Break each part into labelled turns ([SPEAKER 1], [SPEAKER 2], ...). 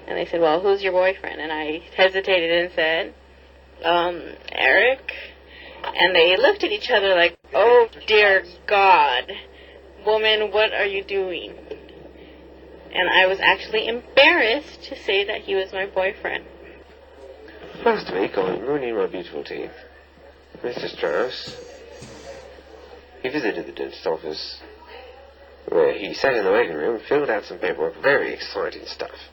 [SPEAKER 1] And they said, well, who's your boyfriend? And I hesitated and said, Eric. And they looked at each other like, oh, dear God, woman, what are you doing? And I was actually embarrassed to say that he was my boyfriend.
[SPEAKER 2] Last week, on ruining my beautiful teeth, Mr. Strauss, he visited the dentist's office, where he sat in the waiting room, filled out some paperwork, very exciting stuff.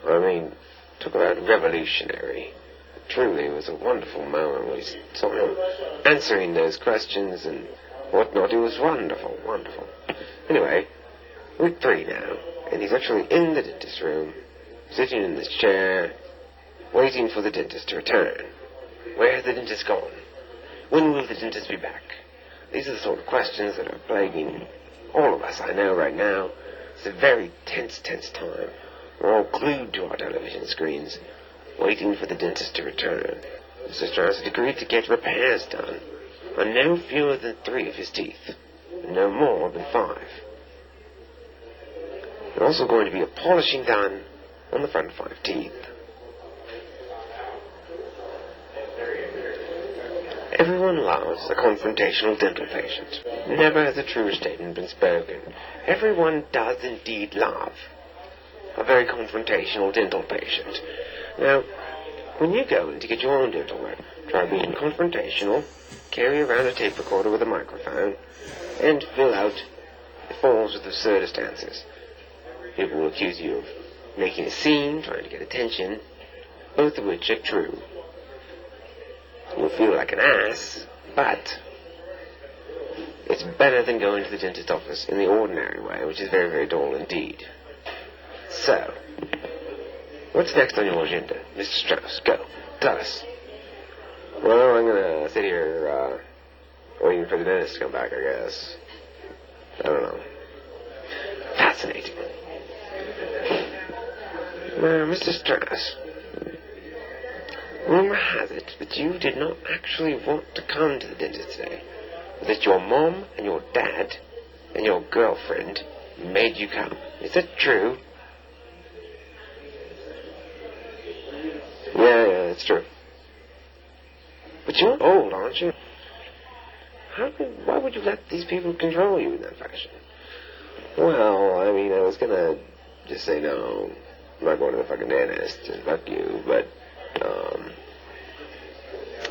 [SPEAKER 2] I mean, talk about revolutionary. Truly, it was a wonderful moment when he's sort of answering those questions and whatnot. It was wonderful, wonderful. Anyway, week 3 now, and he's actually in the dentist's room, sitting in this chair, waiting for the dentist to return. Where has the dentist gone? When will the dentist be back? These are the sort of questions that are plaguing all of us, I know, right now. It's a very tense time. We're all glued to our television screens, waiting for the dentist to return. Mr. Strauss had agreed to get repairs done on no fewer than 3 of his teeth, and no more than 5. There's also going to be a polishing done on the front 5 teeth. Everyone loves a confrontational dental patient. Never has a truer statement been spoken. Everyone does indeed love a very confrontational dental patient. Now, when you go in to get your own dental work, try being confrontational, carry around a tape recorder with a microphone, and fill out the forms with absurdist answers. People will accuse you of making a scene, trying to get attention, both of which are true. You'll feel like an ass, but it's better than going to the dentist's office in the ordinary way, which is very, very dull indeed. So, what's next on your agenda? Mr. Strauss, go. Tell us. Well, I'm going to sit here waiting for the dentist to come back, I guess. I don't know. Fascinating. Now, Mr. Strauss, rumor has it that you did not actually want to come to the dentist today. That your mom and your dad and your girlfriend made you come. Is that true? Yeah, it's true. But you're old, aren't you? Why would you let these people control you in that fashion? Well, I mean, I was gonna just say no, I'm not going to the fucking dentist, and fuck you, but,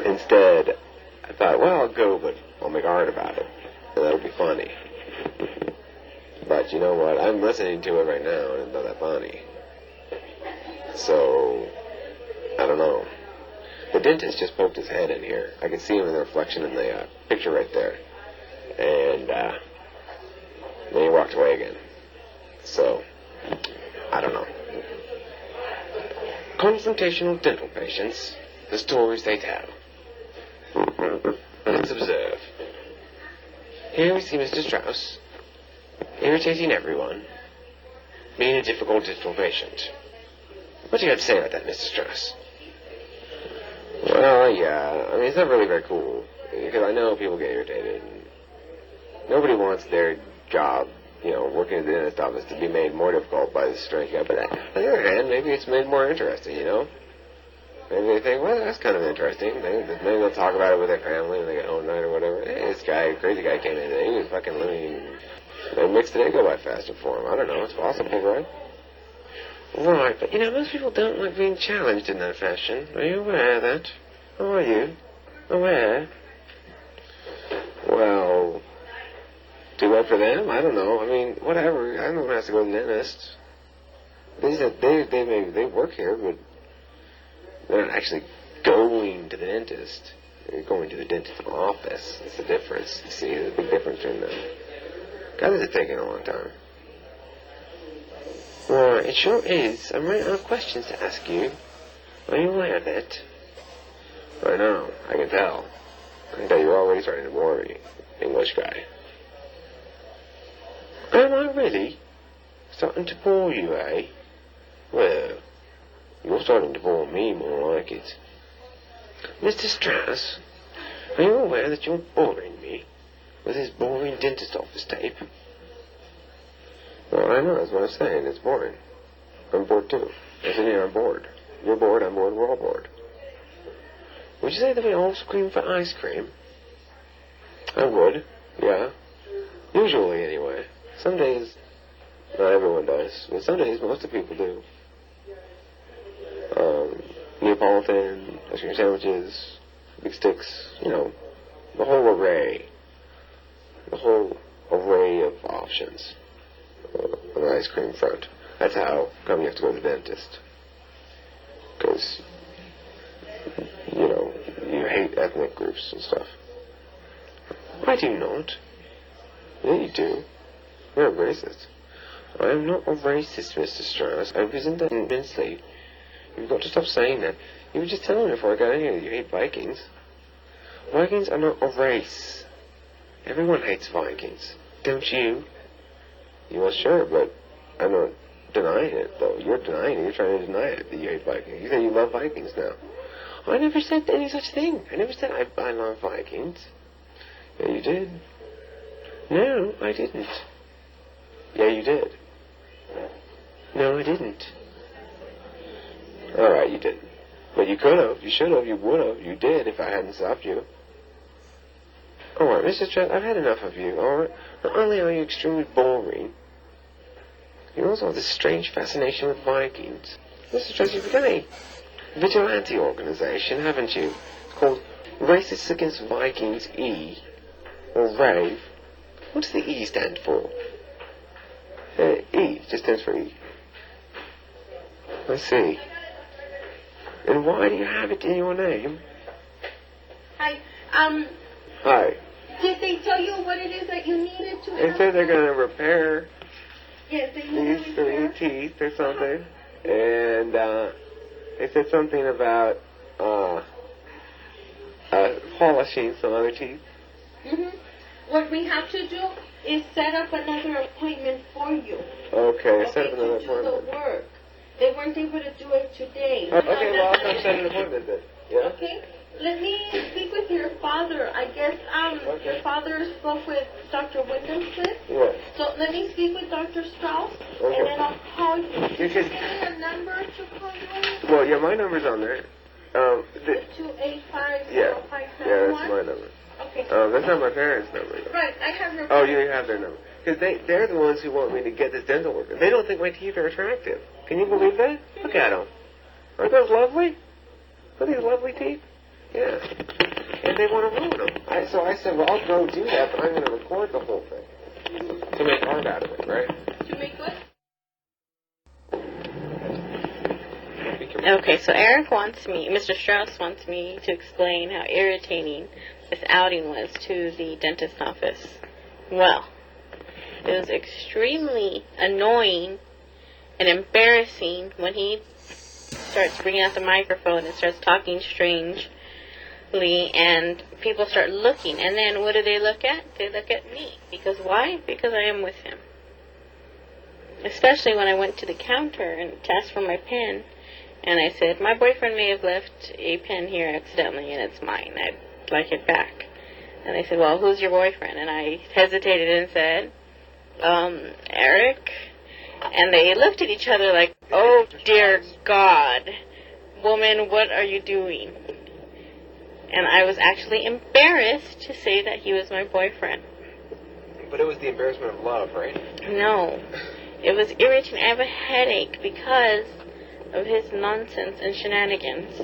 [SPEAKER 2] instead, I thought, well, I'll go, but I'll make art about it, and that'll be funny. But you know what, I'm listening to it right now, and it's not that funny. So, I don't know. The dentist just poked his head in here. I could see him in the reflection in the picture right there. And then he walked away again. So, I don't know. Confrontational dental patients, the stories they tell. Let's observe. Here we see Mr. Strauss, irritating everyone, being a difficult dental patient. What do you have to say about that, Mr. Strauss? Well, yeah, I mean, it's not really very cool, because I know people get irritated. Nobody wants their job, working at the dentist office to be made more difficult by this strange guy, but on the other hand, maybe it's made more interesting, Maybe they think, well, that's kind of interesting. Maybe they'll talk about it with their family when they get home tonight or whatever. Hey, this guy, crazy guy came in today, he was fucking living, they mixed the egg go by faster for him. I don't know, it's possible, right? Right, but most people don't like being challenged in that fashion. Are you aware of that? How are you? Aware? Well, too bad for them? I don't know. I mean, whatever. I don't have to go to the dentist. They work here, but they're not actually going to the dentist. They're going to the dentist's office. That's the difference. See, there's a big difference between them. God, this is taking a long time. Well, it sure is. I'm running out of questions to ask you. Are you aware of it? I know. I can tell. You're already starting to bore me, English guy. Am I really starting to bore you, eh? Well, you're starting to bore me more like it. Mr. Strauss, are you aware that you're boring me with this boring dentist office tape? Well, I know, that's what I'm saying. It's boring. I'm bored too. I said, yeah, I'm bored. You're bored, I'm bored, we're all bored. Would you say that we all scream for ice cream? I would, yeah. Usually, anyway. Some days, not everyone does, but some days most of the people do. Neapolitan, ice cream sandwiches, big sticks, the whole array. The whole array of options on the ice cream front. That's how come you have to go to the dentist. Because, you hate ethnic groups and stuff. I do not. Yeah, you do. You're a racist. I am not a racist, Mr. Strauss. I wasn't that immensely. You've got to stop saying that. You were just telling me before I got in here that you hate Vikings. Vikings are not a race. Everyone hates Vikings. Don't you? You are sure, but I'm not denying it, though. You're denying it. You're trying to deny it, that you hate Vikings. You say you love Vikings now. I never said any such thing. I never said I love Vikings. Yeah, you did. No, I didn't. Yeah, you did. No, I didn't. Alright, you didn't. But you could have. You should have. You would have. You did if I hadn't stopped you. Alright, Mr. Strauss, I've had enough of you, alright? Not only are you extremely boring, you also have this strange fascination with Vikings. Mr. Strauss, you've begun a vigilante organization, haven't you? It's called Racists Against Vikings E, or R.A.V.E. What does the E stand for? E, just stands for E. I see. And why do you have it in your name?
[SPEAKER 3] Hi.
[SPEAKER 2] Hi.
[SPEAKER 3] Did they tell you what it is that you needed to?
[SPEAKER 2] They said they're going to repair
[SPEAKER 3] Yes, they need
[SPEAKER 2] these
[SPEAKER 3] to repair.
[SPEAKER 2] 3 teeth or something. And they said something about polishing some other teeth.
[SPEAKER 3] What we have to do is set up another appointment for you.
[SPEAKER 2] Okay, set up
[SPEAKER 3] to
[SPEAKER 2] another
[SPEAKER 3] do
[SPEAKER 2] appointment.
[SPEAKER 3] the work. They weren't able to do it today.
[SPEAKER 2] Okay, well, I'll come set an appointment then. Yeah?
[SPEAKER 3] Okay. Let me speak with your father. I guess
[SPEAKER 2] Okay.
[SPEAKER 3] your father spoke with Dr. Wyndham-Smith.
[SPEAKER 2] Yes.
[SPEAKER 3] So let me speak with Dr. Strauss,
[SPEAKER 2] Okay.
[SPEAKER 3] and then I'll call you.
[SPEAKER 2] You
[SPEAKER 3] Can you
[SPEAKER 2] can-
[SPEAKER 3] give me a number to call you?
[SPEAKER 2] Well, yeah, my number's on there.
[SPEAKER 3] The 2850571.
[SPEAKER 2] Yeah, that's my number.
[SPEAKER 3] Okay.
[SPEAKER 2] That's not my parents' number.
[SPEAKER 3] Right, I have your.
[SPEAKER 2] Oh, you have their number. Because they're the ones who want me to get this dental work. They don't think my teeth are attractive. Can you believe that? Look at them. Aren't those lovely? Are these lovely teeth? Yeah. And they want to ruin them. So I said, well, I'll go do that, but I'm going to record the whole thing. To make art out of it, right?
[SPEAKER 3] To make what?
[SPEAKER 1] Okay, so Mr. Strauss wants me to explain how irritating this outing was to the dentist office. Well, it was extremely annoying and embarrassing when he starts bringing out the microphone and starts talking strangely, and people start looking, and then what do they look at? They look at me. Because why? Because I am with him. Especially when I went to the counter and asked for my pen, and I said, my boyfriend may have left a pen here accidentally, and it's mine. I'd like it back. And they said, well, who's your boyfriend? And I hesitated and said, Eric. And they looked at each other like, oh, dear God. Woman, what are you doing? And I was actually embarrassed to say that he was my boyfriend.
[SPEAKER 2] But it was the embarrassment of love, right?
[SPEAKER 1] No. It was irritating. I have a headache because of his nonsense and shenanigans.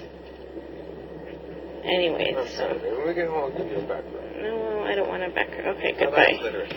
[SPEAKER 1] Anyways.
[SPEAKER 2] I'm sorry. When we get home, I'll give you a back rub.
[SPEAKER 1] No, I don't want a back. Okay,
[SPEAKER 2] How about
[SPEAKER 1] goodbye.
[SPEAKER 2] a clitoris?